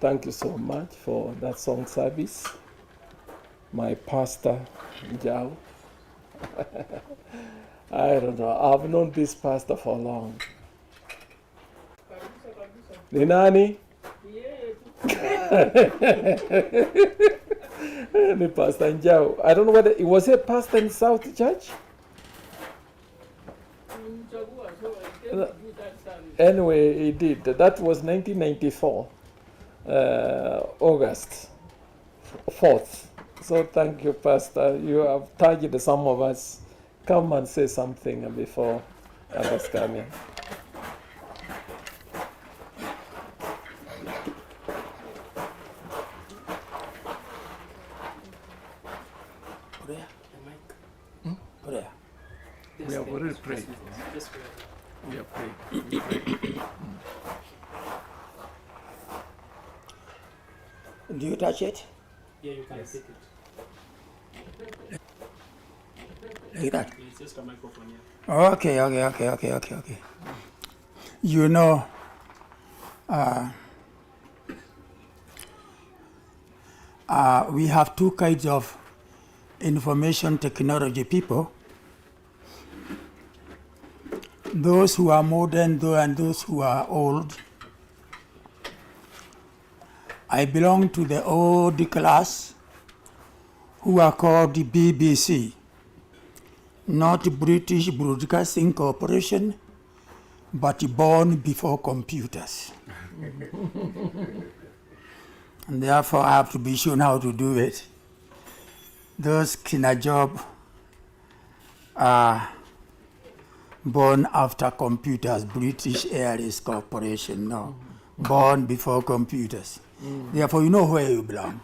thank you so much for that song service. My pastor, Njau. I don't know, I've known this pastor for long. Ni nani? Ni Pastor Njau. I don't know whether, was he a pastor in South Church? Anyway, he did. That was 1994, August 4th. So thank you, Pastor. You have targeted some of us. Come and say something before others come in. Prayer. We have already prayed. We have prayed. Do you touch it? Yeah, you can take it. Like that? It's just a microphone, yeah. Okay. You know, we have two kinds of information technology people. Those who are modern and those who are old. I belong to the old class who are called the BBC, not British Broadcasting Corporation, but born before computers. And therefore I have to be shown how to do it. Those kina job are born after computers, British Airways Corporation, no. Born before computers. Therefore, you know where you belong.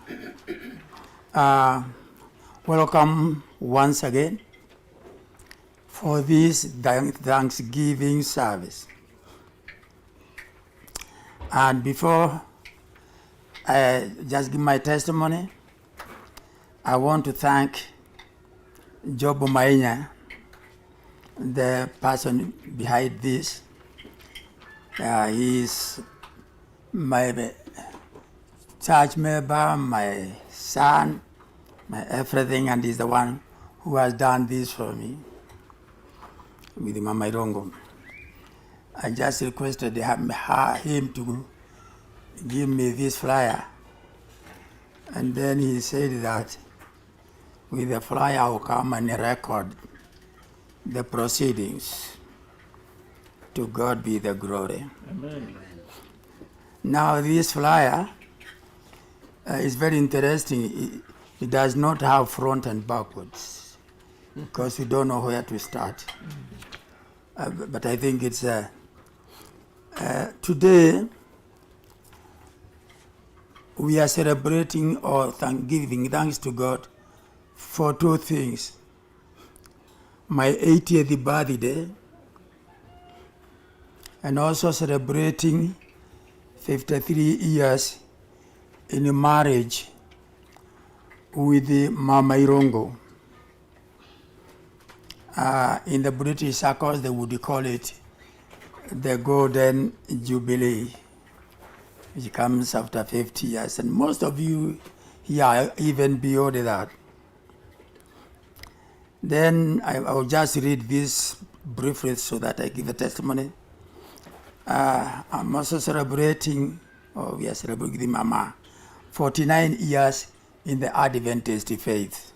Welcome once again for this Thanksgiving service. And before I just give my testimony, I want to thank Job Maina, the person behind this. He is my church member, my son, my everything, and he's the one who has done this for me with Mama Irongo. I just requested him to give me this flyer, and then he said that with the flyer I will come and record the proceedings. To God be the glory. Amen. Now this flyer is very interesting. It does not have front and backwards because we don't know where to start. But I think it's today we are celebrating or giving thanks to God for two things. My 80th birthday, and also celebrating 53 years in marriage with Mama Irongo. In the British circles, they would call it the Golden Jubilee, which comes after 50 years. And most of you here are even beyond that. Then I will just read this briefly so that I give a testimony. I'm also celebrating, we are celebrating Mama, 49 years in the Adventist faith.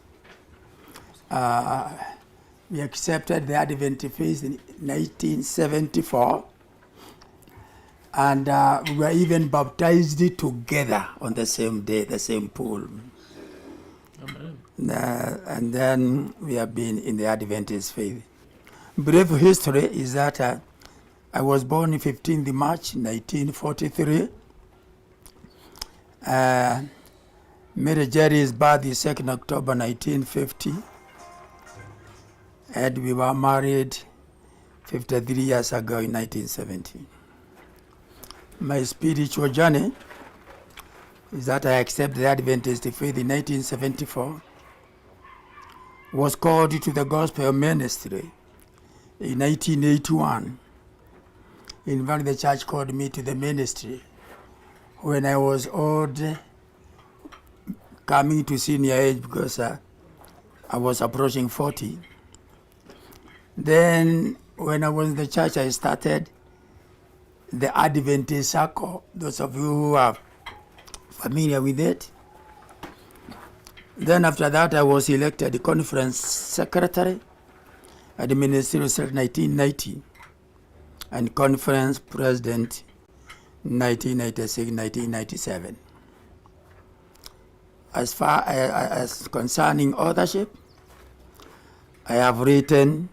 We accepted the Adventist faith in 1974, and we were even baptized together on the same day, the same pool. Amen. And then we have been in the Adventist faith. Brief history is that I was born on 15th March 1943. Mary Jerry's birth is 2nd October 1950. And we were married 53 years ago in 1970. My spiritual journey is that I accepted the Adventist faith in 1974, was called to the gospel ministry in 1981. In fact, the church called me to the ministry when I was old, coming to senior age because I was approaching 40. Then when I was in the church, I started the Adventist Circle, those of you who are familiar with it. Then after that, I was elected conference secretary at the Ministry of 1990 and conference president 1996-1997. As far as concerning authorship, I have written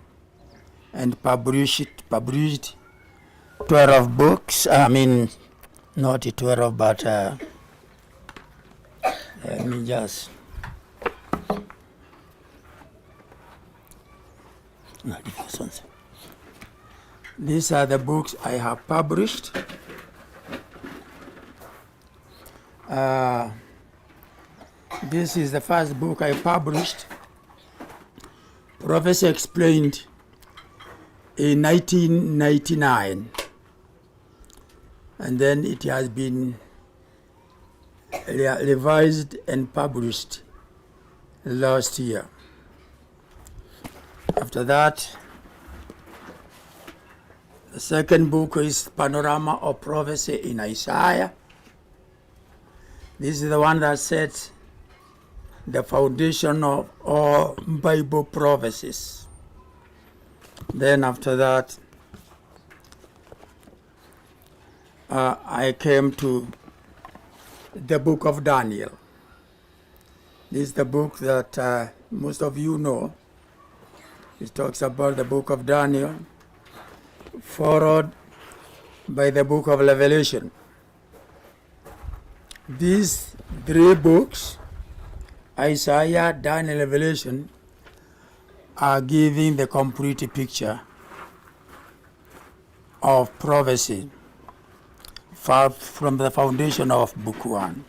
and published 12 books. I mean, not 12, but let me just. These are the books I have published. This is the first book I published, Prophecy Explained, in 1999. And then it has been revised and published last year. After that, the second book is Panorama of Prophecy in Isaiah. This is the one that sets the foundation of all Bible prophecies. Then after that, I came to the book of Daniel. This is the book that most of you know. It talks about the book of Daniel, followed by the book of Revelation. These three books, Isaiah, Daniel, Revelation, are giving the complete picture of prophecy from the foundation of book 1.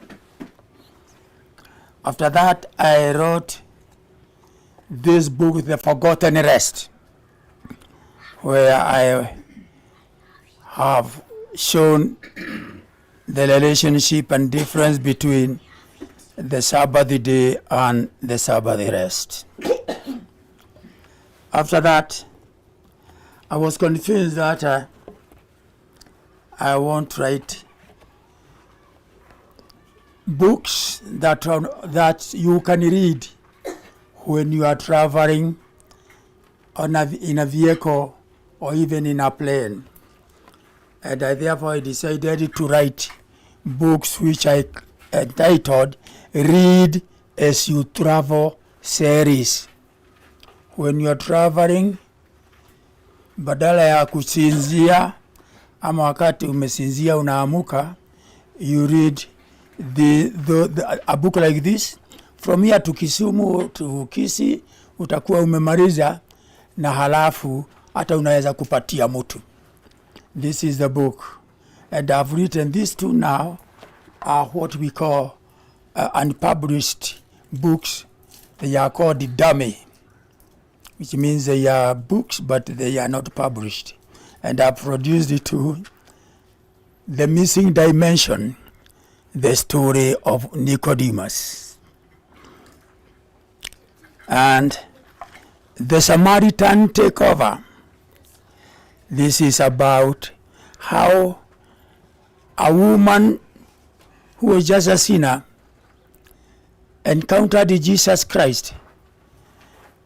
After that, I wrote this book, The Forgotten Rest, where I have shown the relationship and difference between the Sabbath day and the Sabbath rest. After that, I was convinced that I want to write books that you can read when you are traveling in a vehicle or even in a plane. And I therefore decided to write books which I entitled Read as You Travel series. When you are traveling, badala ya kusinzia ama wakati umesinzia unaamuka, you read a book like this. From here to Kisumu to Kisii utakuwa umemaliza na halafu hata unaweza kupatia mtu. This is the book, and I've written these two now are what we call unpublished books. They are called dummy, which means they are books but they are not published. And I produced it to The Missing Dimension, the story of Nicodemus. And The Samaritan Takeover. This is about how a woman who was just a sinner encountered Jesus Christ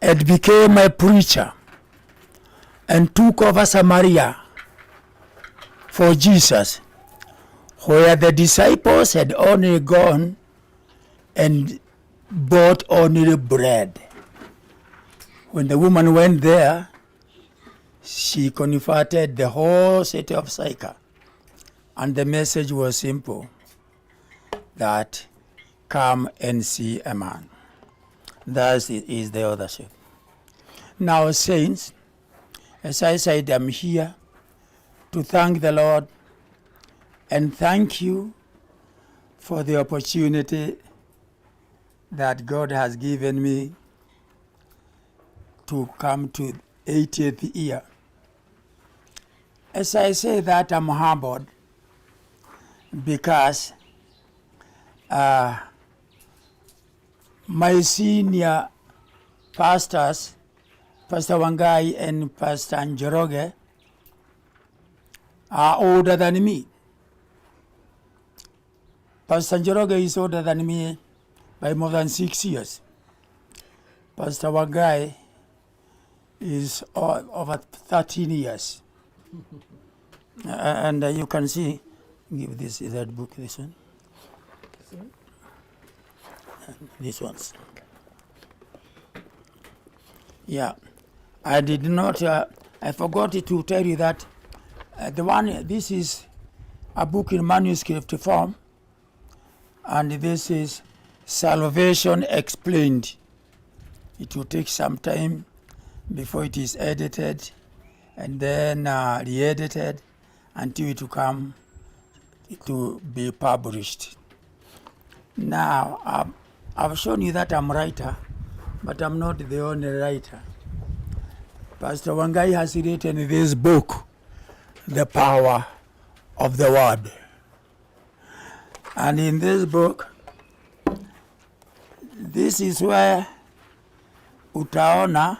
and became a preacher and took over Samaria for Jesus, where the disciples had only gone and bought only bread. When the woman went there, she converted the whole city of Sychar. And the message was simple, that come and see a man. That is the authorship. Now, saints, as I said, I'm here to thank the Lord and thank you for the opportunity that God has given me to come to 80th year. As I say that, I'm humbled because My senior pastors, Pastor Wangai and Pastor Njoroge, are older than me. Pastor Njoroge is older than me by more than 6 years. Pastor Wangai is over 13 years. And you can see, give this, that book, this one. These ones. Yeah, I did not, I forgot to tell you that this is a book in manuscript form, and this is Salvation Explained. It will take some time before it is edited and then re-edited until it will come to be published. Now, I've shown you that I'm a writer, but I'm not the only writer. Pastor Wangai has written this book, The Power of the Word. And in this book, this is where utaona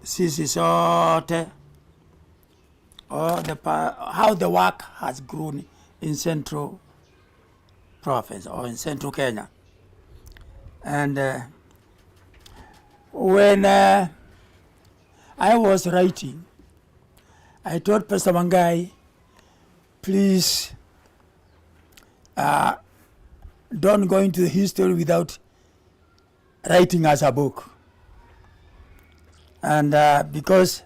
sisi sote how the work has grown in Central Province or in Central Kenya. And when I was writing, I told Pastor Wangai, please don't go into the history without writing as a book. And because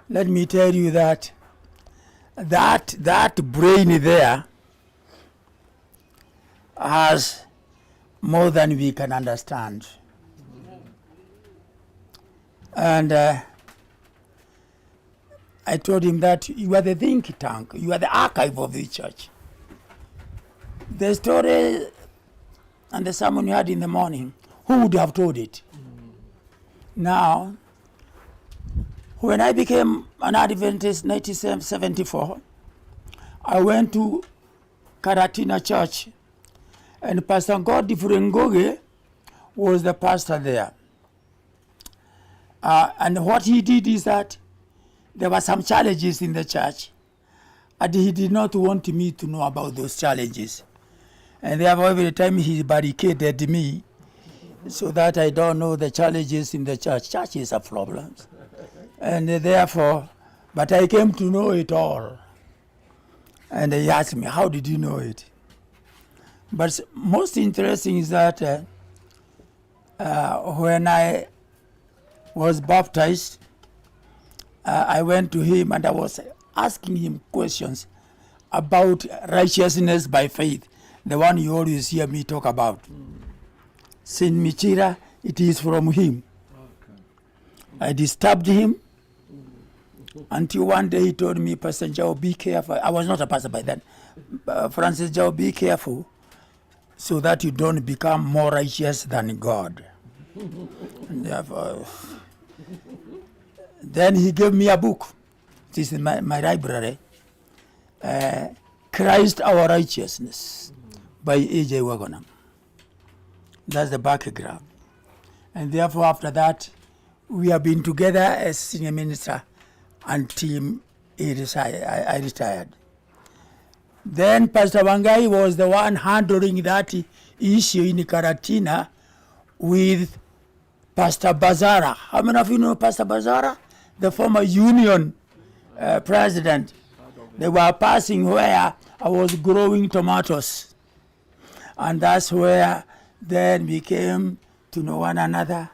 let me tell you that brain there has more than we can understand. And I told him that you are the think tank, you are the archive of the church. The story and the sermon you had in the morning, who would have told it? Now, when I became an Adventist in 1974, I went to Karatina Church, and Pastor Njoroge was the pastor there. And what he did is that there were some challenges in the church, and he did not want me to know about those challenges. And therefore, every time he barricaded me so that I don't know the challenges in the church. Churches have problems. And therefore, but I came to know it all. And he asked me, how did you know it? But most interesting is that when I was baptized, I went to him and I was asking him questions about righteousness by faith, the one you always hear me talk about. Saint Michira, it is from him. Okay. I disturbed him until one day he told me, Pastor Njau, be careful. I was not a pastor by then. Francis Njau, be careful so that you don't become more righteous than God. Therefore, then he gave me a book. This is my library. Christ Our Righteousness by A.J. Wagonham. That's the background. And therefore, after that, we have been together as senior minister until I retired. Then Pastor Wangai was the one handling that issue in Karatina with Pastor Bazara. How many of you know Pastor Bazara? The former union president. They were passing where I was growing tomatoes. And that's where then we came to know one another.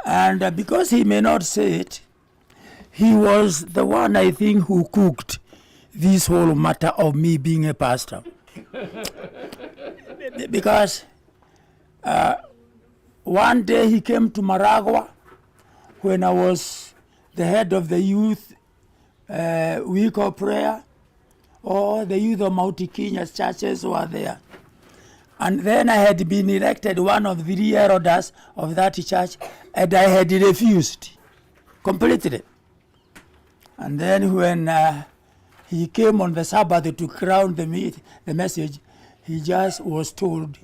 And because he may not say it, he was the one, I think, who cooked this whole matter of me being a pastor. Because one day he came to Maragua when I was the head of the youth week of prayer, or the youth of Mount Kenya's churches were there. And then I had been elected one of the 3 elders of that church, and I had refused completely. And then when he came on the Sabbath to crown the message. He just was told,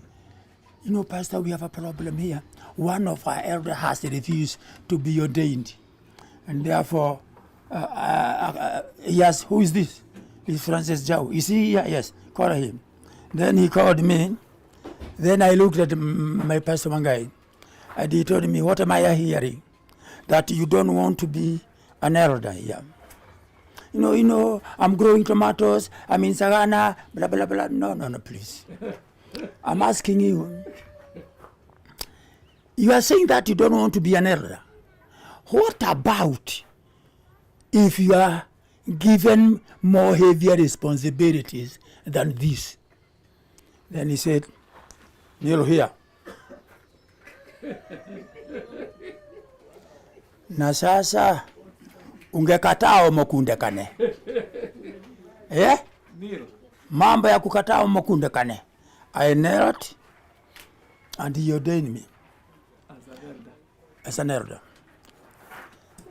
you know, Pastor, we have a problem here. One of our elders has refused to be ordained. And therefore, yes, who is this? It's Francis Njau. Is he here? Yes, call him. Then he called me. Then I looked at my pastor one guy, and he told me, what am I hearing? That you don't want to be an elder here. You know, I'm growing tomatoes, I'm in Sagana, blah, blah, blah. No, please. I'm asking you, you are saying that you don't want to be an elder. What about if you are given more heavier responsibilities than this? Then he said, kneel here. Na sasa ungekataa umokundekane. Mambo ya kukataa umokundekane. I knelt and he ordained me as an elder.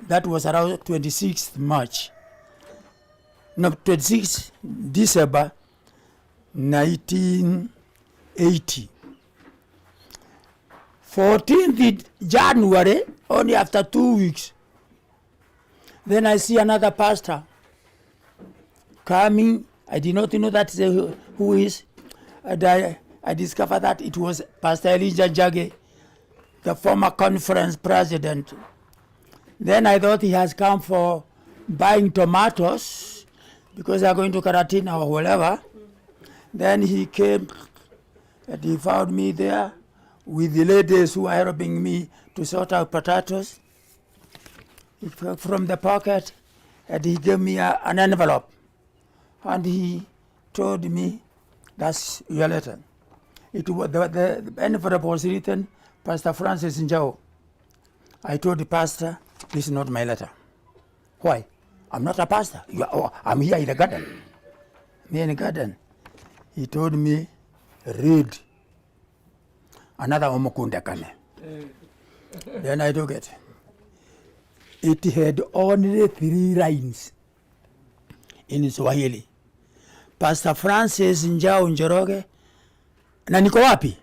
That was around 26th March. No, 26th December 1980. 14th January, only after 2 weeks, then I see another pastor coming. I did not know that who is. And I discovered that it was Pastor Elijah Njage, the former conference president. Then I thought he has come for buying tomatoes because they are going to Karatina or whatever. Then he came and he found me there with the ladies who are helping me to sort out potatoes. He took from the pocket and he gave me an envelope. And he told me, that's your letter. It was the envelope was written, Pastor Francis Njau. I told the pastor, this is not my letter. Why? I'm not a pastor. I'm here in the garden. Me in the garden. He told me, read. Another omokundekane. Then I took it. It had only 3 lines in Swahili. Pastor Francis Njau Njoroge. Na niko wapi?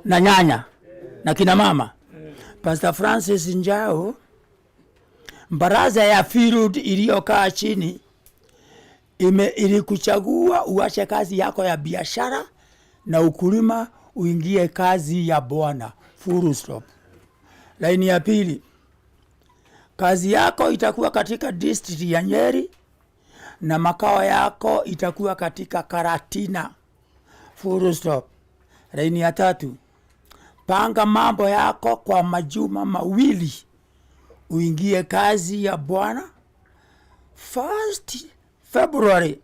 Na nyanya. Na kina mama. Pastor Francis Njau, baraza ya field iliyokaa chini ilikuchagua uache kazi yako ya biashara na ukulima uingie kazi ya Bwana. Full stop. Laini ya pili, kazi yako itakuwa katika district ya Nyeri na makao yako itakuwa katika Karatina. Full stop. Laini ya tatu, panga mambo yako kwa majuma mawili uingie kazi ya Bwana. 1st February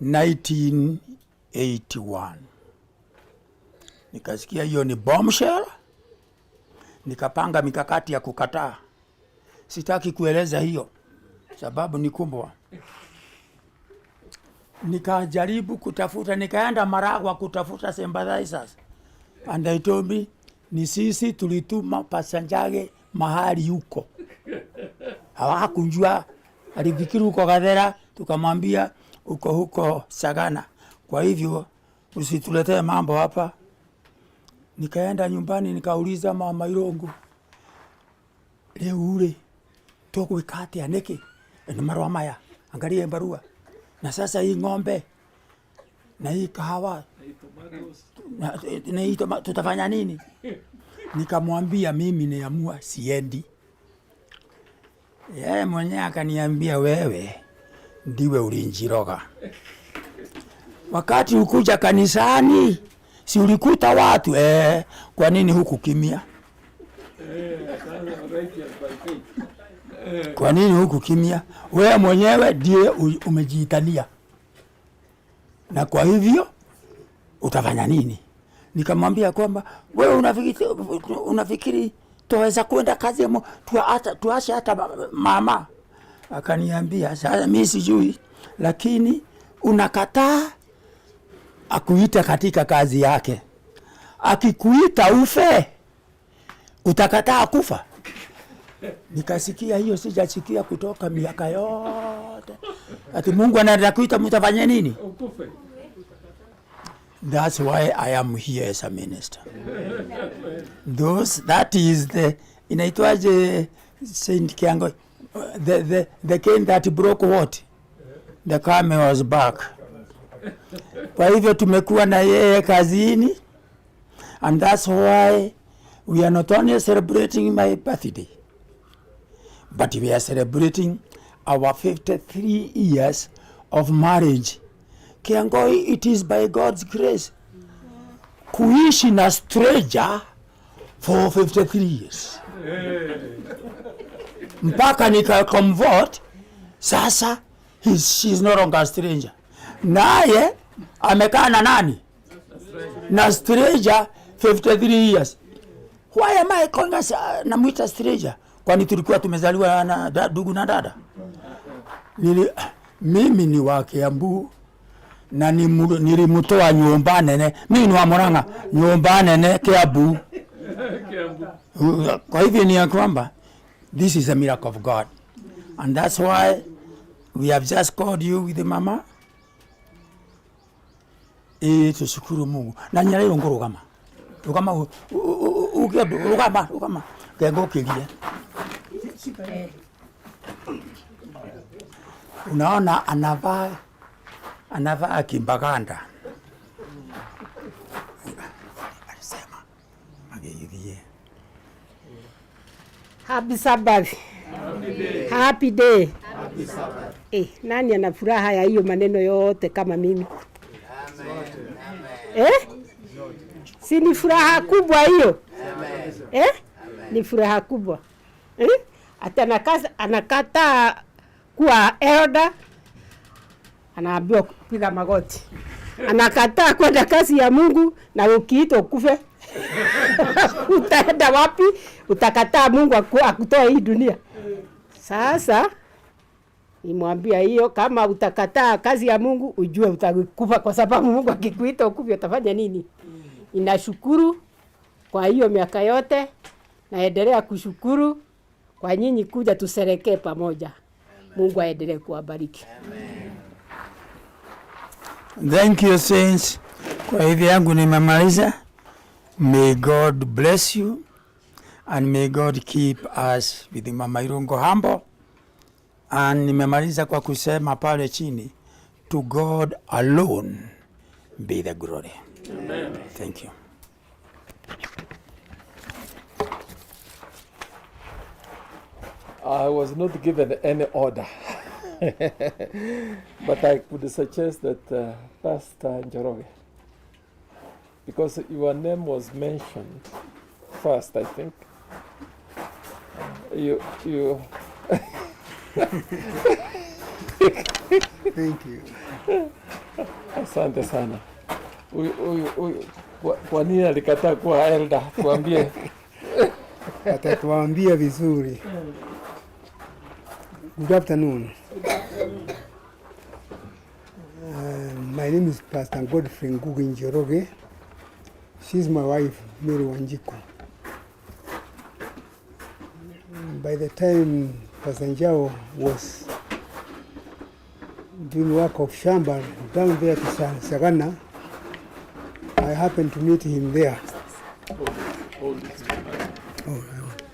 1981. Nikasikia hiyo ni bombshell. Nikapanga mikakati ya kukataa. Sitaki kueleza hiyo sababu ni kubwa. Nikajaribu kutafuta, nikaenda Maragwa kutafuta sympathizers. And they told me, ni sisi tulituma Pastor Njage mahali huko. Hawakunjua, alifikiri huko Gathera, tukamwambia huko Sagana. Kwa hivyo usituletee mambo hapa. Nikaenda nyumbani nikauliza mama Irongo, leo ule toko ikate aneke ni marwa maya, angalia barua. Na sasa hii ng'ombe na hii kahawa na hii tutafanya nini? Nikamwambia mimi niamua siendi. Yeye mwenyewe akaniambia, wewe ndiwe ulinjiroga. Wakati ukuja kanisani si ulikuta watu kwa nini huku kimya? Kwa nini huku kimya? Wewe mwenyewe ndiye umejiitania. Na kwa hivyo utafanya nini? Nikamwambia kwamba wewe unafikiri tuweza kwenda kazi ya tuache hata mama. Akaniambia, sasa mimi sijui, lakini unakataa akuita katika kazi yake. Akikuita ufe, utakataa kufa. Nikasikia hiyo, sijasikia kutoka miaka yote. Ati Mungu anaenda kuita mtafanya nini? That's why I am here as a minister. That is the inaitwaje Saint Kiango, the cane that broke what? The camel was back. Kwa hivyo tumekuwa na yeye kazini, and that's why we are not only celebrating my birthday, but we are celebrating our 53 years of marriage. Kiangoi, it is by God's grace. Kuishi na stranger for 53 years. Mpaka nika convert, sasa she's no longer a stranger. Naye amekaa na nani? Na stranger 53 years. Why am I calling us namuita stranger? Kwani tulikuwa tumezaliwa na ndugu na dada? Mimi ni wa Kiambu na nilimutoa nyumba nene. Mimi ni wa Murang'a, nyumba nene Kiambu. Kwa hivyo ni ya kwamba this is a miracle of God, and that's why we have just called you with the mama. Tushukuru Mungu. Na nyaleo ngorogama. Rugama rugama. Kengo kigia. Unaona anavaa kimbaganda. Alisema mageyidie. Happy Sabbath. Happy day. Happy Sabbath. Nani ana furaha ya hiyo maneno yote kama mimi? Si ni furaha kubwa hiyo? Ni furaha kubwa. Hata anakataa kuwa elder, anaambiwa kupiga magoti. Anakataa kwenda kazi ya Mungu, na ukiitwa kufe utaenda wapi? Utakataa Mungu akutoa hii dunia. Sasa nimwambia hiyo, kama utakataa kazi ya Mungu ujue utakufa, kwa sababu Mungu akikuita ukufe utafanya nini? Ninashukuru kwa hiyo miaka yote, naendelea kushukuru kwa nyinyi kuja tuserekee pamoja. Mungu aendelee kuwabariki. Thank you saints. Kwa hivyo yangu nimemaliza. May God bless you and may God keep us with Mama Irungo humble. And nimemaliza kwa kusema pale chini, to God alone be the glory. Amen. Thank you. I was not given any order, but I could suggest that Pastor Njoroge, because your name was mentioned first, I think. You. Thank you. Asante sana. Kwa nini alikataa kuwa elder? Tuambie. Atatuambia vizuri. Good afternoon. My name is Pastor Godfrey Njoroge. She's my wife, Mary Wanjiku. By the time Pastor Njau was doing work of Shamba down there to Sagana, I happened to meet him there.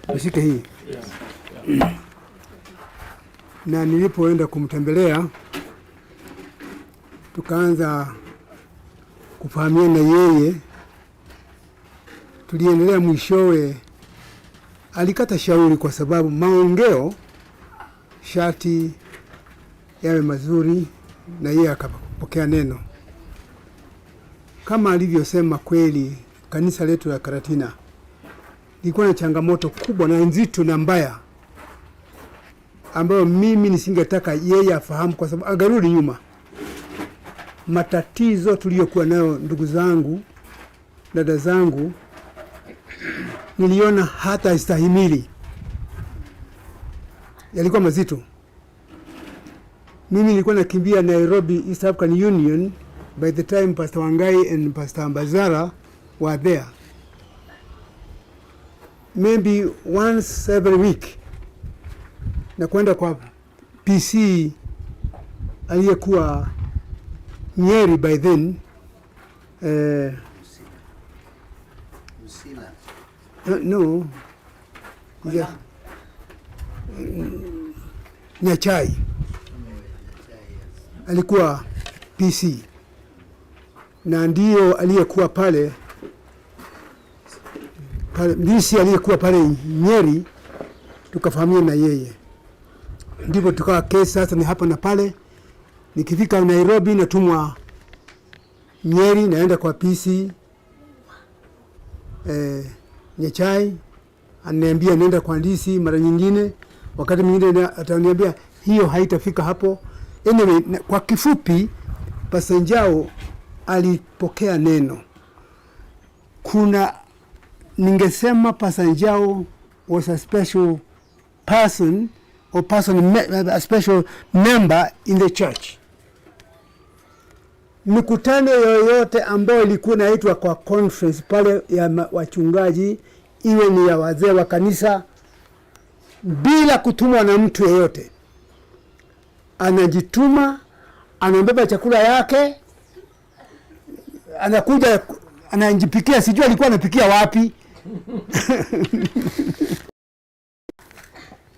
Nishike hii. Na nilipoenda kumtembelea, tukaanza kufahamiana yeye. Tuliendelea, mwishowe alikata shauri, kwa sababu maongeo shati yawe mazuri, na yeye akapokea neno. Kama alivyosema, kweli kanisa letu la Karatina lilikuwa na changamoto kubwa na nzito na mbaya, ambayo mimi nisingetaka yeye afahamu, kwa sababu angarudi nyuma. Matatizo tuliyokuwa nayo, ndugu zangu, dada zangu, niliona hata istahimili, yalikuwa mazito. Mimi nilikuwa nakimbia Nairobi East African Union by the time Pastor Wangai and Pastor Mbazara were there. Maybe once every week na kwenda kwa PC aliyekuwa Nyeri by then, no, Nyachai alikuwa PC na ndio aliyekuwa pale DC aliyekuwa pale Nyeri, tukafahamia na yeye, ndipo tukawa kesi sasa ni hapa na pale. Nikifika Nairobi natumwa Nyeri, naenda kwa PC Nyachai, ananiambia nenda kwa DC. Mara nyingine, wakati mwingine ataniambia hiyo haitafika hapo. Anyway, kwa kifupi, Pastor Njau alipokea neno. Ningesema Pastor Njau was a special person, or a special member in the church. Mikutano yoyote ambayo ilikuwa inaitwa kwa conference pale ya wachungaji, iwe ni ya wazee wa kanisa, bila kutumwa na mtu yeyote, anajituma, anabeba chakula yake, anakuja anajipikia. Sijui alikuwa anapikia wapi.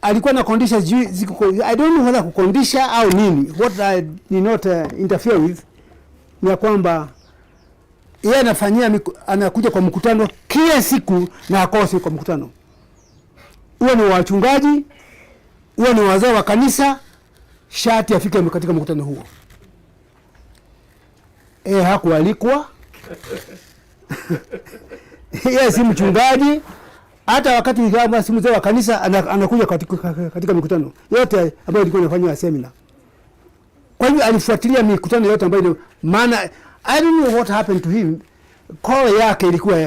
Alikuwa na kondisha, I don't know whether kukondisha au nini. What I did not interfere with ni kwamba yeye anakuja kwa mkutano kila siku na akose kwa mkutano. Uwe ni wachungaji, uwe ni wazee wa kanisa, shati afike katika mkutano huo. Hakualikwa. Yeye si mchungaji. Hata wakati kama si mzee wa kanisa anakuja katika mikutano yote ambayo ilikuwa inafanywa seminar. Kwa hiyo alifuatilia mikutano yote ambayo, maana I don't know what happened to him. Call yake ilikuwa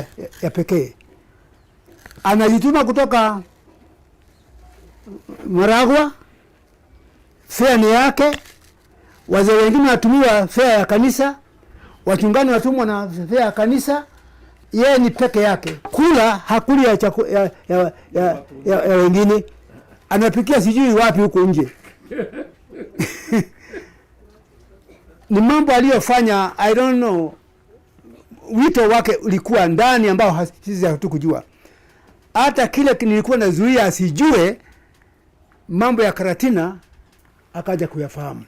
ya pekee. Anajituma kutoka Maragwa, fare ni yake. Wazee wengine watumiwa fare ya kanisa, wachungaji watumwa na fare ya kanisa. Yeye ni peke yake. Kula hakuli ya chakula ya wengine. Anapikia sijui wapi huko nje. Ni mambo aliyofanya, I don't know. Wito wake ulikuwa ndani ambao sisi hatukujua. Hata kile nilikuwa nazuia asijue mambo ya Karatina, akaja kuyafahamu.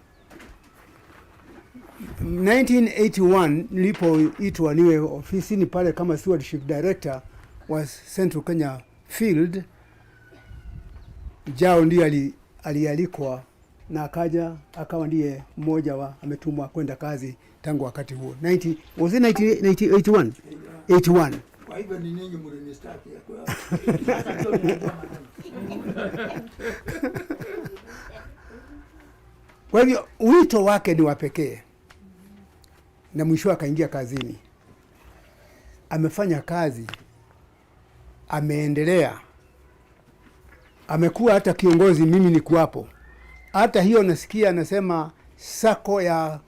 1981 nilipoitwa niwe ofisini pale kama stewardship director wa Central Kenya Field, Njau ndiye alialikwa na akaja akawa ndiye mmoja wa ametumwa kwenda kazi tangu wakati huo. Was it 1981? 81. Kwa hivyo ni nini mlinistaki kwa? Kwa hivyo wito wake ni wa pekee. Na mwisho akaingia kazini. Amefanya kazi. Ameendelea. Amekuwa hata kiongozi, mimi ni kuwapo. Hata hiyo nasikia anasema sako ya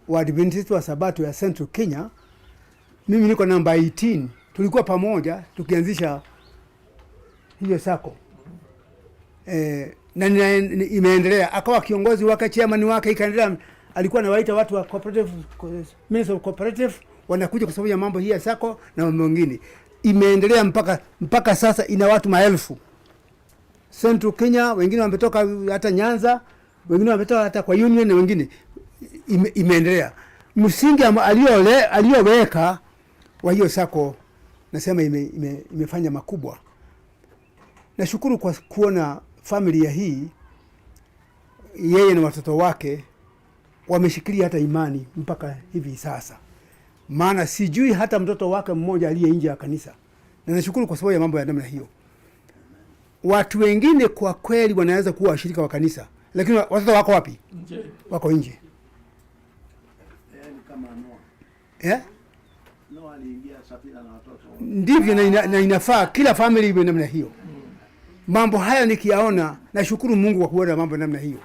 Waadventista wa Sabato ya Central Kenya. Mimi niko namba 18. Tulikuwa pamoja tukianzisha hiyo sako. Na imeendelea. Akawa kiongozi wake, chairman wake, ikaendelea. Alikuwa anawaita watu wa cooperative, minister of cooperative, wanakuja kwa sababu ya mambo hii ya sako na mambo mengine. Imeendelea mpaka sasa ina watu maelfu. Central Kenya, wengine wametoka hata Nyanza, wengine wametoka hata kwa union na wengine. Imeendelea. Msingi aliyoweka wa hiyo sako, nasema imefanya makubwa. Nashukuru kwa kuona familia hii, yeye na watoto wake wameshikilia hata imani mpaka hivi sasa. Maana sijui hata mtoto wake mmoja aliye nje ya kanisa. Na nashukuru kwa sababu ya mambo ya namna hiyo. Watu wengine kwa kweli wanaweza kuwa washirika wa kanisa, lakini watoto wako wapi? Nje. Wako nje. Kama Noa aliingia safina na watoto. Ndivyo na inafaa kila family iwe namna hiyo. Mambo haya nikiyaona, nashukuru Mungu kwa kuona mambo namna hiyo.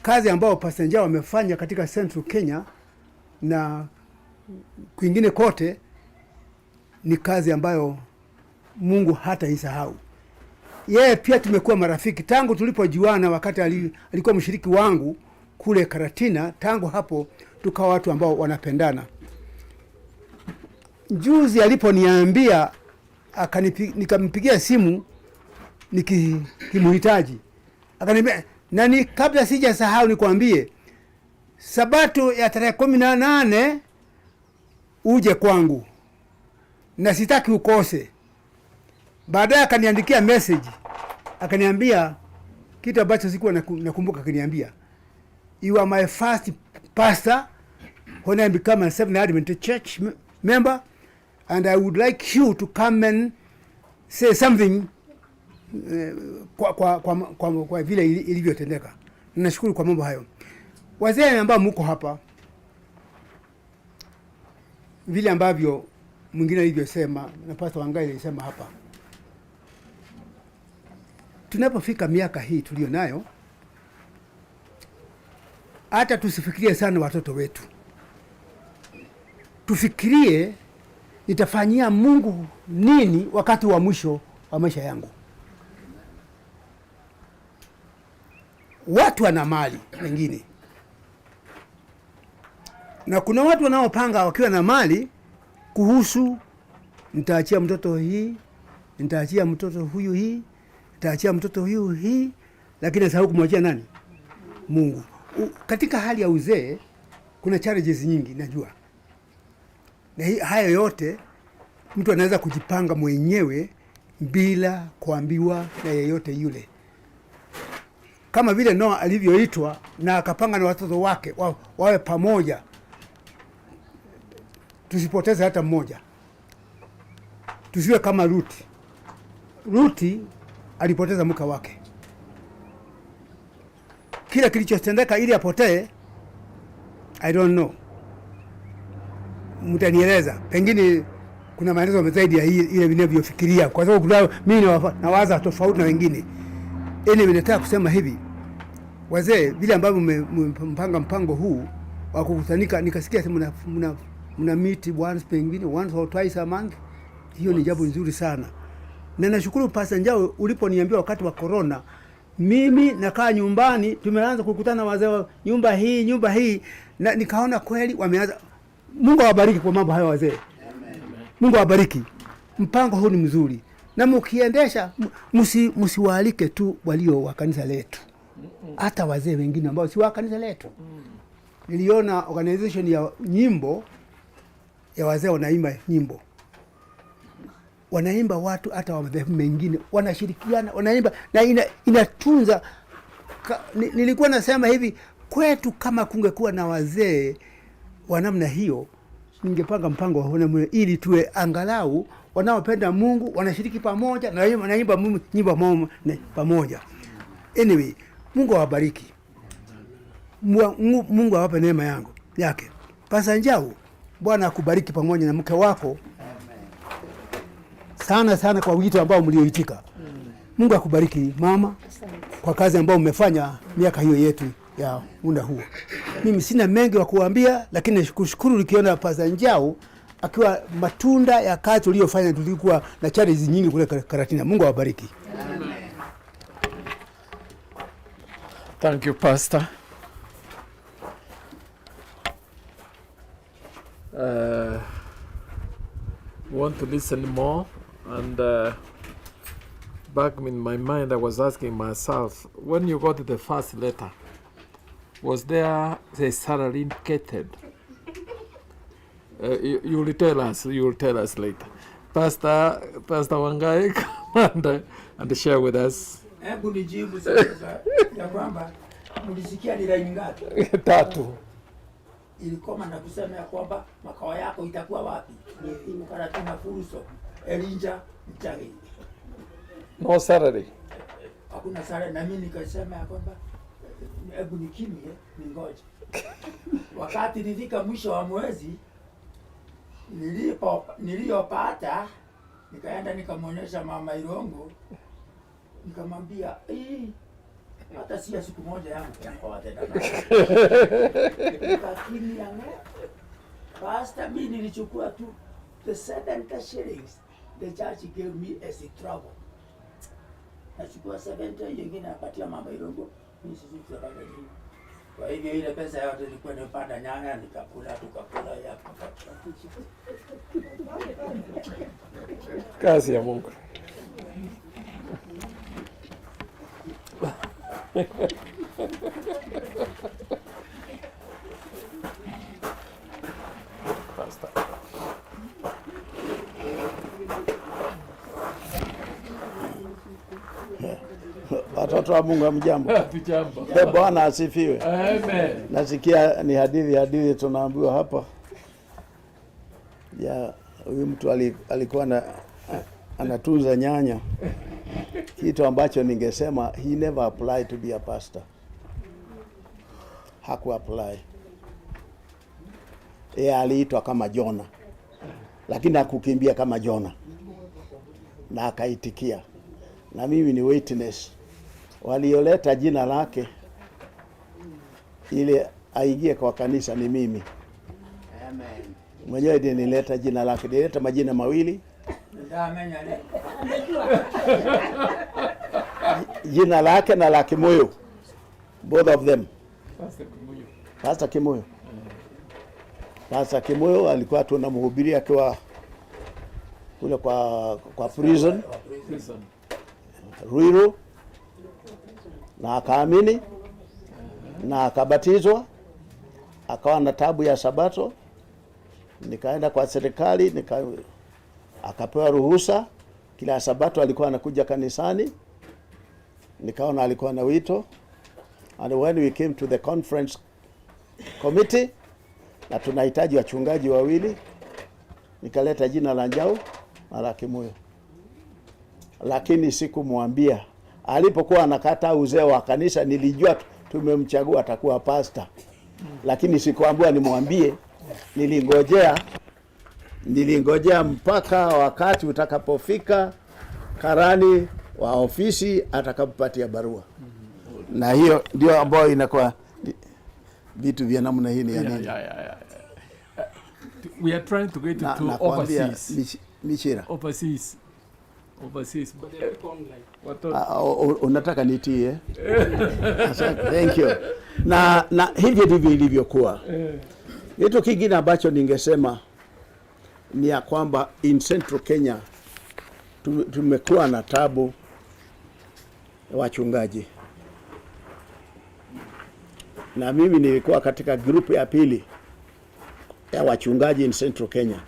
Kazi ambayo Pastor Njau amefanya katika Central Kenya na kwingine kote ni kazi ambayo Mungu hata isahau. Yeye pia tumekuwa marafiki tangu tulipojuana, wakati alikuwa mshiriki wangu kule Karatina. Tangu hapo tukawa watu ambao wanapendana. Juzi aliponiambia nikampigia simu nikimhitaji, akaniambia nani, kabla sijasahau nikwambie, Sabato ya tarehe 18 uje kwangu na sitaki ukose. Baadaye akaniandikia message, akaniambia kitu ambacho sikuwa nakumbuka. Akaniambia, you are my first pastor when I become a Seventh Adventist Church member, and I would like you to come and say something kwa vile ilivyotendeka. Ninashukuru kwa mambo hayo. Wazee ambao mko hapa, vile ambavyo mwingine alivyosema na Pastor Wangai alisema hapa, tunapofika miaka hii tulio nayo, hata tusifikirie sana watoto wetu. Tufikirie nitafanyia Mungu nini wakati wa mwisho wa maisha yangu. Watu wana mali wengine, na kuna watu wanaopanga wakiwa na mali kuhusu, nitaachia mtoto hii, nitaachia mtoto huyu hii, nitaachia mtoto huyu hii, lakini asahau kumwachia nani? Mungu. Katika hali ya uzee kuna challenges nyingi najua, na haya yote mtu anaweza kujipanga mwenyewe bila kuambiwa na yeyote yule, kama vile Noa alivyoitwa na akapanga na watoto wake wawe pamoja, tusipoteze hata mmoja. Tusiwe kama Ruti. Ruti alipoteza mke wake, kila kilichotendeka ili apotee, I don't know, mtanieleza, pengine kuna maelezo zaidi ya ile vinavyofikiria, kwa sababu mimi nawaza tofauti na wengine. Nataka kusema hivi, wazee vile ambavyo mmepanga mpango huu wa kukutanika, nikasikia mna meet pengine once or twice a month. Hiyo ni jambo nzuri sana, na nashukuru Pastor Njau uliponiambia wakati wa corona. Mimi nakaa nyumbani, tumeanza kukutana wazee nyumba hii, na nikaona kweli wameanza. Mungu awabariki kwa mambo hayo wazee. Mungu awabariki. Mpango huu ni mzuri, na mkiendesha msiwaalike tu walio wa kanisa letu, hata wazee wengine ambao si wa kanisa letu. Niliona organization ya nyimbo ya wazee wanaimba nyimbo, wanaimba watu hata wa madhehebu mengine wanashirikiana, wanaimba na inatunza. Nilikuwa nasema hivi, kwetu kama kungekuwa na wazee wa namna hiyo, ningepanga mpango wa namna ili tuwe angalau wanaopenda Mungu wanashiriki pamoja na wanaimba nyimbo pamoja. Anyway, Mungu awabariki. Mungu awape neema yake. Pastor Njau, Bwana akubariki pamoja na mke wako sana sana kwa wito ambao mlioitika. Mungu akubariki mama kwa kazi ambayo mmefanya miaka hiyo yetu ya muda huo. Mimi sina mengi wa kuambia, lakini nashukuru nikiona Pastor Njau akiwa matunda ya kazi tuliyofanya. Tulikuwa na challenges nyingi kule Karatina. Mungu awabariki. Thank you, Pastor. Want to listen more, and back in my mind I was asking myself, when you got the first letter, was there a salary indicated? You will tell us later. Pastor Wangai, come and share with us. Hebu nijibu sasa ya kwamba mlisikia ni line ngapi? 3. Ilikoma na kusema ya kwamba makao yako itakuwa wapi? Ni Karatina Furuso, Elinja, Mchagi. No salary. Hakuna salary, na mimi nikasema ya kwamba hebu nikimie ningoje. Wakati nilifika mwisho wa mwezi niliyopata, nikaenda nikamwonyesha mama Irongo, nikamwambia hata si siku moja yangu kwa tena. Lakini Pastor, mimi nilichukua tu the 70 shillings the church gave me as a trouble. Nachukua 70 nyingine napatia mama Irongo, mimi sisi tutapata nini? Kwa hivyo ile pesa yote ilikuwa nimepanda nyanya, nikakula tukakula hapa. Kazi ya Mungu. Pastor. Watoto wa Mungu hamjambo. Tujambo. Bwana asifiwe. Amen. Nasikia ni hadithi tunaambiwa hapa ya huyu mtu alikuwa anatunza nyanya, kitu ambacho ningesema he never applied to be a pastor. Haku apply. Aliitwa kama Jona, lakini hakukimbia kama Jona, na akaitikia. Na mimi ni witness, walioleta jina lake ili aingie kwa kanisa ni mimi. Amen. Mwenyewe ndiye nileta jina lake. Nileta majina mawili. Jina lake na la Kimoyo. Both of them. Pastor Kimoyo. Pastor Kimoyo alikuwa tunamhubiria akiwa kule kwa prison. Ruiru. Na akaamini na akabatizwa, akawa na tabu ya Sabato. Nikaenda kwa serikali, akapewa ruhusa. Kila Sabato alikuwa anakuja kanisani. Nikaona alikuwa na wito. And when we came to the conference committee, na tunahitaji wachungaji wawili, nikaleta jina la Njau na la Kimoyo. Lakini sikumwambia. Alipokuwa anakata uzee wa kanisa, nilijua tumemchagua atakuwa pastor. Lakini sikuambiwa nimwambie. Nilingojea mpaka wakati utakapofika karani wa ofisi atakapopatia barua. Na hiyo ndio ambayo inakuwa vitu vya namna hii ya nini. We are trying to get to overseas. Mishira. Overseas. But they are online. Unataka nitie? Thank you. Na hivyo ndivyo ilivyokuwa. Kitu kingine ambacho ningesema ni ya kwamba in Central Kenya tumekuwa na tabu wachungaji. Na mimi nilikuwa katika group ya pili ya wachungaji in Central Kenya.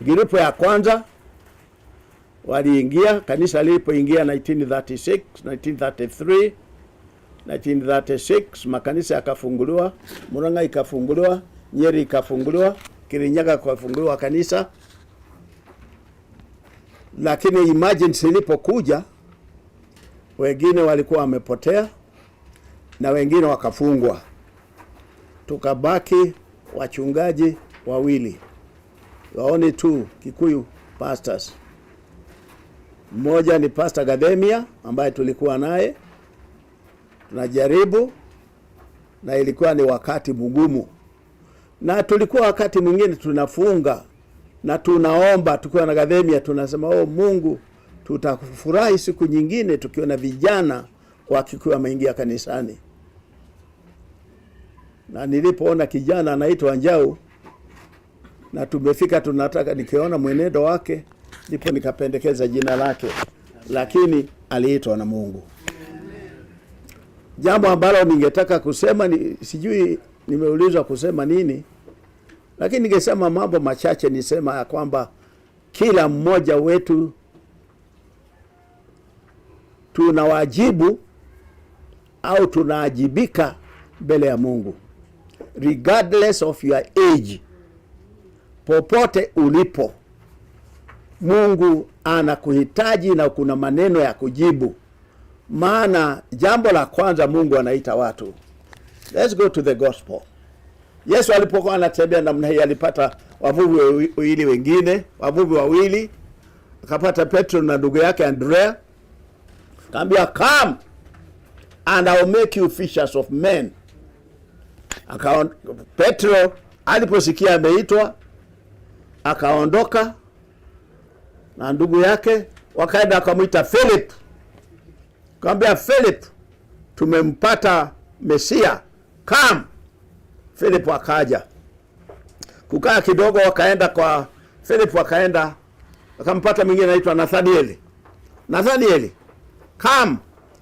Group ya kwanza waliingia, kanisa lilipoingia 1936, 1933, 1936 makanisa yakafunguliwa, Murang'a ikafunguliwa, Nyeri ikafunguliwa, Kirinyaga ikafunguliwa kanisa. Lakini emergency ilipokuja, wengine walikuwa wamepotea na wengine wakafungwa. Tukabaki wachungaji wawili. Only two Kikuyu pastors. Mmoja ni Pastor Gademia ambaye tulikuwa naye. Tunajaribu, na ilikuwa ni wakati mgumu. Na tulikuwa wakati mwingine tunafunga na tunaomba tukiwa na Gademia, tunasema Mungu, tutafurahi siku nyingine tukiona vijana wa Kikuyu wameingia kanisani. Na nilipoona kijana anaitwa Njau na tumefika tunataka, nikiona mwenendo wake ndipo nikapendekeza jina lake, lakini aliitwa na Mungu. Jambo ambalo ningetaka kusema sijui nimeulizwa kusema nini, lakini ningesema mambo machache. Nisema ya kwamba kila mmoja wetu tunawajibu au tunaajibika mbele ya Mungu, regardless of your age. Popote ulipo, Mungu anakuhitaji na kuna maneno ya kujibu. Maana jambo la kwanza, Mungu anaita watu. Let's go to the gospel. Yesu alipokuwa anatembea namna hii alipata wavuvi wawili. Akapata Petro na ndugu yake Andrea. Akamwambia, come and I'll make you fishers of men. Petro aliposikia ameitwa akaondoka na ndugu yake, wakaenda akamwita Philip. Akamwambia, Philip, tumempata Mesia, come. Philip akaja. Kukaa kidogo wakaenda kwa Philip, wakaenda akampata mwingine anaitwa Nathanieli. Nathanieli, come,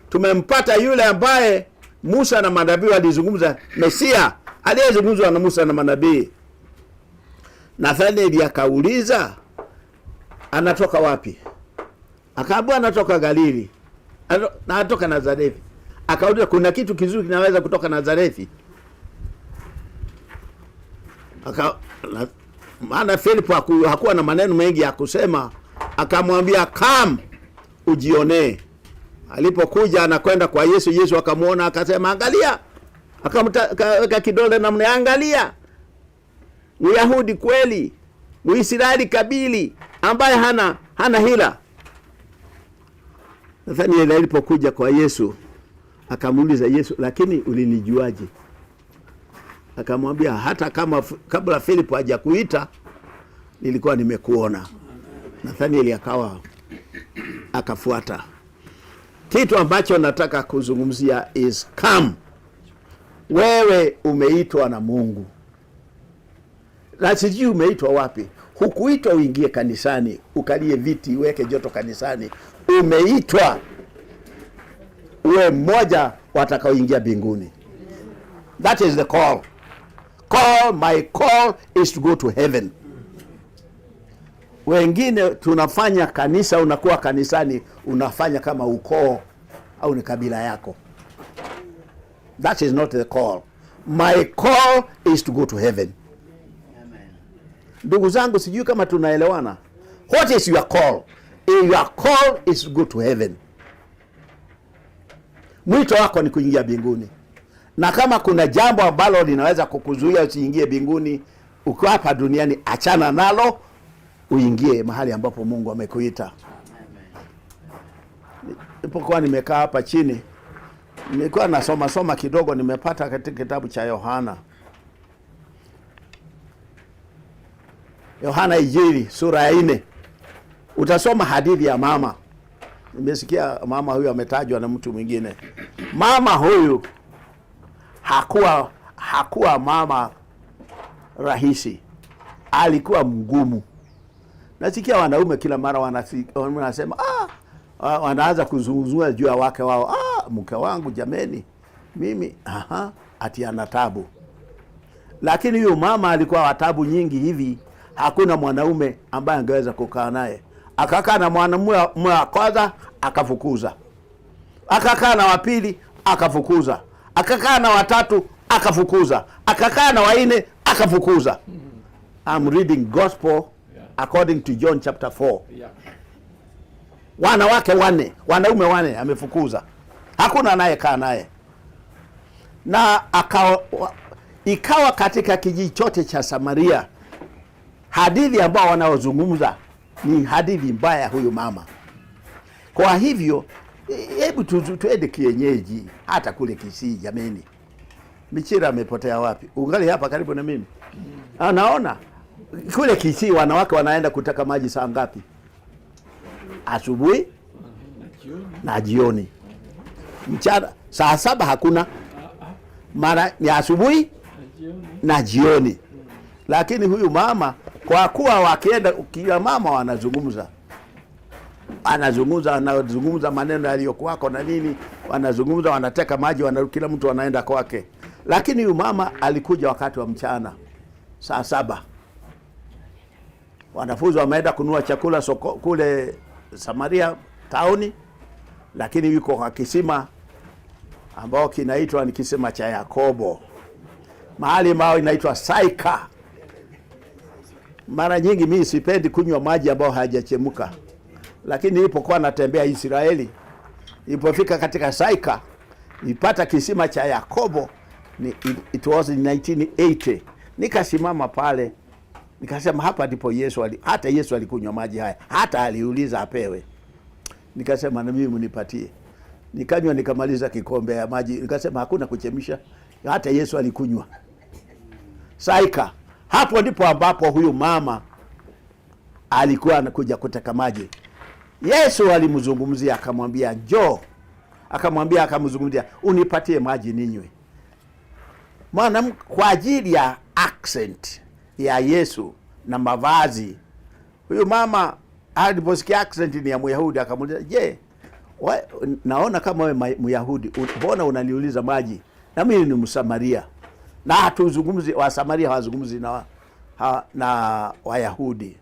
tumempata yule ambaye Musa na manabii walizungumza, Mesia aliyezungumzwa na Musa na manabii. Nathanieli akauliza, anatoka wapi? Akaambia anatoka Galili. Na anatoka Nazareti. Akauliza, kuna kitu kizuri kinaweza kutoka Nazareti? Maana Philip hakuwa na maneno mengi ya kusema, akamwambia come ujionee. Alipokuja anakwenda kwa Yesu, Yesu akamwona akasema, angalia. Akamweka kidole na mnaangalia. Uyahudi kweli, Uisraeli kabili ambaye hana hila. Nathanieli alipokuja kwa Yesu akamuuliza Yesu, lakini ulinijuaje? Akamwambia, hata kama kabla Philip hajakuita nilikuwa nimekuona. Nathanieli akafuata. Kitu ambacho nataka kuzungumzia is come. Wewe umeitwa na Mungu. Na sijui umeitwa wapi. Hukuitwa uingie kanisani, ukalie viti, uweke joto kanisani. Umeitwa uwe mmoja watakaoingia mbinguni. That is the call. My call is to go to heaven. Wengine tunafanya kanisa, unakuwa kanisani, unafanya kama ukoo au ni kabila yako. That is not the call. My call is to go to heaven. Ndugu zangu, sijui kama tunaelewana. What is your call? Your call is to go to heaven. Mwito wako ni kuingia mbinguni. Na kama kuna jambo ambalo linaweza kukuzuia usiingie mbinguni ukiwa hapa duniani, achana nalo, uingie mahali ambapo Mungu amekuita. Nilipokuwa nimekaa hapa chini, nilikuwa nasoma kidogo, nimepata katika kitabu cha Yohana Injili sura ya 4. Utasoma hadithi ya mama. Nimesikia mama huyu ametajwa na mtu mwingine. Mama huyu hakuwa mama rahisi. Alikuwa mgumu. Nasikia wanaume kila mara wanasema wanaanza kuzungumzia juu ya wake wao. Mke wangu jameni, mimi ati ana tabu. Lakini huyo mama alikuwa wa tabu nyingi hivi, hakuna mwanaume ambaye angeweza kukaa naye. Akakaa na mwanamume wa kwanza akafukuza. Akakaa na wa pili akafukuza. Akakaa na watatu akafukuza. Akakaa na wanne akafukuza. I'm reading gospel according to John chapter 4. Wanawake 4, wanaume 4 amefukuza. Hakuna anayekaa naye. Na ikawa katika kijiji chote cha Samaria, hadithi ambao wanaozungumza ni hadithi mbaya huyu mama. Kwa hivyo hebu tuende kienyeji, hata kule Kisii jameni. Michira amepotea wapi? Ungali hapa karibu na mimi. Naona kule Kisii wanawake wanaenda kutaka maji saa ngapi? Asubuhi na jioni. Mchana saa 7 hakuna. Mara ni asubuhi na jioni. Lakini huyu mama, kwa kuwa wakienda kila mama wanazungumza maneno yaliyokuwako na nini, wanazungumza, wanateka maji, kila mtu anaenda kwake. Lakini huyu mama alikuja wakati wa mchana saa 7. Wanafunzi wameenda kununua chakula kule Samaria tauni, lakini yuko kwa kisima ambao kinaitwa ni kisima cha Yakobo. Mahali ambao inaitwa Saika. Mara nyingi mimi sipendi kunywa maji ambayo hayajachemka. Lakini nilipokuwa natembea Israeli, nilipofika katika Saika, nilipata kisima cha Yakobo. It was in 1980. Nikasimama pale, nikasema hapa ndipo hata Yesu alikunywa maji haya, hata aliuliza apewe. Nikasema na mimi mnipatie. Nikanywa nikamaliza kikombe ya maji, nikasema hakuna kuchemisha, hata Yesu alikunywa. Saika. Hapo ndipo ambapo huyu mama alikuwa anakuja kuteka maji. Yesu alimzungumzia akamwambia njoo. Akamzungumzia unipatie maji ninywe. kwa ajili ya accent ya Yesu na mavazi. Huyu mama aliposikia accent ni ya Myahudi akamuuliza, "Je, naona kama wewe Myahudi, mbona unaniuliza maji? Na mimi ni Msamaria." Na hatuzungumzi, wa Samaria hawazungumzi na Wayahudi.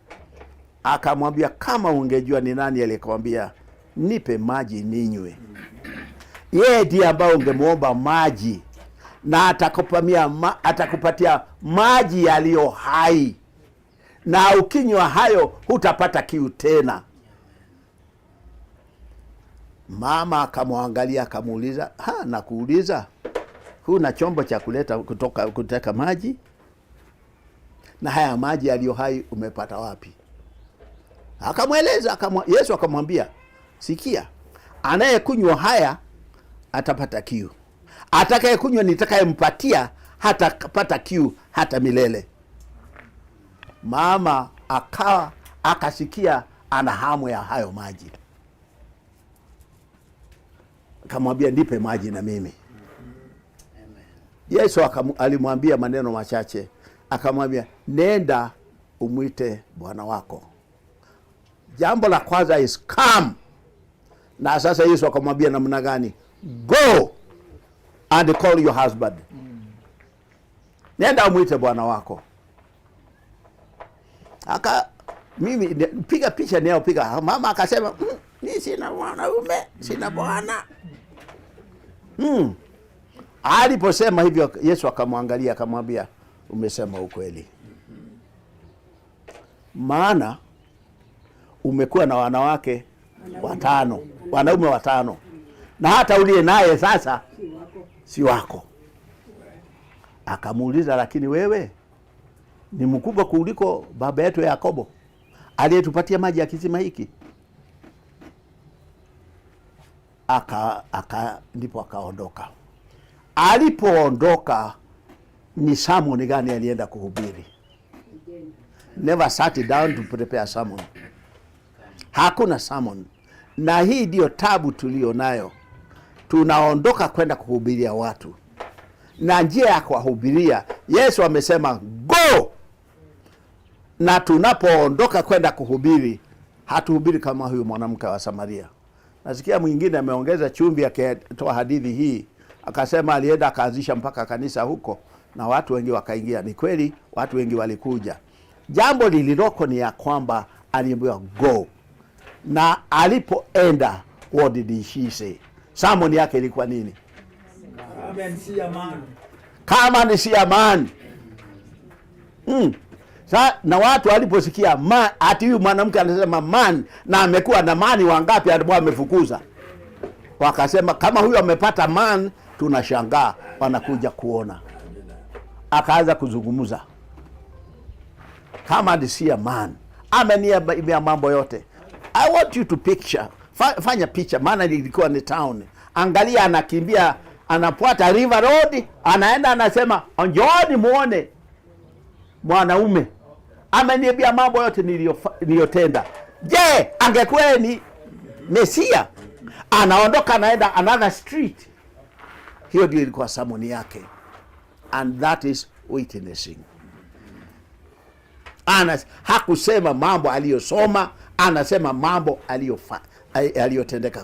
Akamwambia, "Kama ungejua ni nani aliyekwambia nipe maji ninywe." Yeye ndiye ambaye ungemuomba maji na atakupatia maji yaliyo hai, na ukinywa hayo hutapata kiu tena. Mama akamwangalia akamuuliza, nakuuliza, huna chombo cha kuteka maji? Na haya maji yaliyo hai umepata wapi? Akamweleza. Yesu akamwambia, "Sikia, anayekunywa haya atapata kiu. Atakayekunywa nitakayempatia hatapata kiu hata milele." Mama akasikia ana hamu ya hayo maji. Akamwambia, "Nipe maji na mimi." Yesu alimwambia maneno machache. Akamwambia, "Nenda umwite bwana wako." Jambo la kwanza is come. Na sasa Yesu akamwambia namna gani? Go and call your husband. Nenda umwite bwana wako. Mimi piga picha nao piga. Mama akasema, "Mimi sina mwanaume, sina bwana." Aliposema hivyo Yesu akamwangalia akamwambia, "Umesema ukweli. Maana umekuwa na wanawake 5, wanaume 5. Na hata uliye naye sasa si wako." Akamuuliza, "Lakini wewe ni mkubwa kuliko baba yetu Yakobo aliyetupatia maji ya kisima hiki?" Ndipo akaondoka. Alipoondoka, ni sermon gani alienda kuhubiri? Never sat down to prepare sermon. Hakuna sermon. Na hii ndio tabu tulio nayo. Tunaondoka kwenda kuhubiria watu, na njia ya kuwahubiria Yesu amesema go. Na tunapoondoka kwenda kuhubiri, hatuhubiri kama huyu mwanamke wa Samaria. Nasikia mwingine ameongeza chumvi akitoa hadithi hii, akasema alienda akaanzisha mpaka kanisa huko na watu wengi wakaingia. Ni kweli watu wengi walikuja. Jambo lililoko ni ya kwamba aliambiwa go. Na alipoenda, what did she say? Sermon yake ilikuwa nini? Come and see a man. Come and see a man. Na watu waliposikia ati huyu mwanamke anasema man, na amekuwa na mani wangapi ambao amefukuza, wakasema kama huyu amepata man, tunashangaa, wanakuja kuona. Akaanza kuzungumza, come and see a man. Amenia mambo yote. I want you to picture, fanya picha, maana ilikuwa ni town. Angalia, anakimbia, anafuata River Road, anaenda anasema, "Njooni muone mwanaume ameniambia mambo yote niliyotenda." Je, angekuwa ni Mesia? Anaondoka anaenda another street. Hiyo ndio ilikuwa sermon yake. And that is witnessing. Hakusema mambo aliyosoma, anasema mambo aliyotendeka.